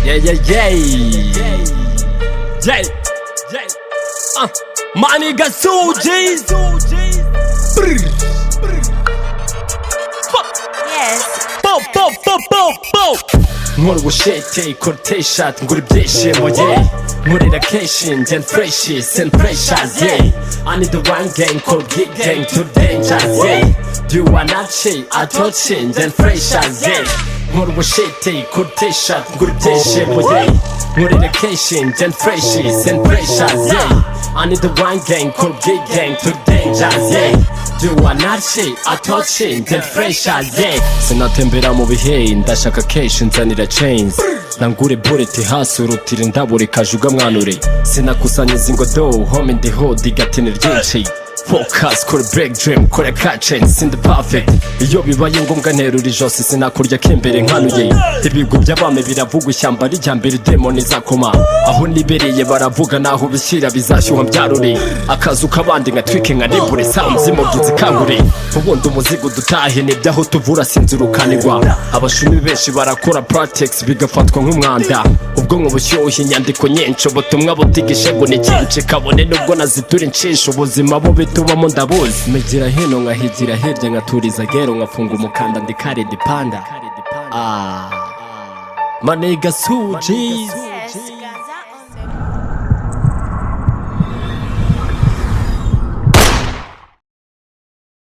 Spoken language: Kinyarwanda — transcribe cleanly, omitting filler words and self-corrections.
Yeah, yeah, yeah. Yeah, yeah. My nigga Suji. Yes. Bo, bo, bo, bo, bo. Nkora ubushete, kortesha, ngura ibyishimo, yeah. Nkorera kenshi, njye fresh, send pressures, yeah. I need the one gang, called geek gang, too dangerous, yeah. Do you wanna cheat? I don't change, njye freshers, yeah. Nkora ubushete, kortesha, ngura ibyishimo, yeah. Nkorera kenshi, njye fresh, send pressures, yeah. I need the one gang, called geek gang, too dangerous, yeah. Do you wanna cheat? I don't change, njye freshers, yeah. Sinatembera mu bihe, ndashaka kenshi nzanira chains. Nangure bullet hasi urutira indabure kajuga mwanure. Sinakusanya zingodo, home ndi ho digatine ryinshi. Focus, kore break dream, kore catching, sindi perfect. Iyo bibaye ngombwa nterura ijosi sinakurya kembere nkanuye. Ibigo by'abame biravugwa ishyamba rijya mbere demoni zakoma. Aho nibereye baravuga naho bishyira bizashyuha byarure. Akazu kabandi nka twike nka nibure sounds imogizi kangure. Ubundi umuzigo dutahe n'ibyaho tuvura sinzirukanirwa. Abashumi benshi barakora practice bigafatwa nk'umwanda. Ubwonko bushyushye inyandiko nyinshi ubutumwa butigishe ngo ni cyinshi kabone nubwo nazitura inshisho ubuzima bo tubamo ndabuzi megira hino nkahigira hirya nkaturiza gero nkafunga umukanda ndikare dipanda. My nigga Suji.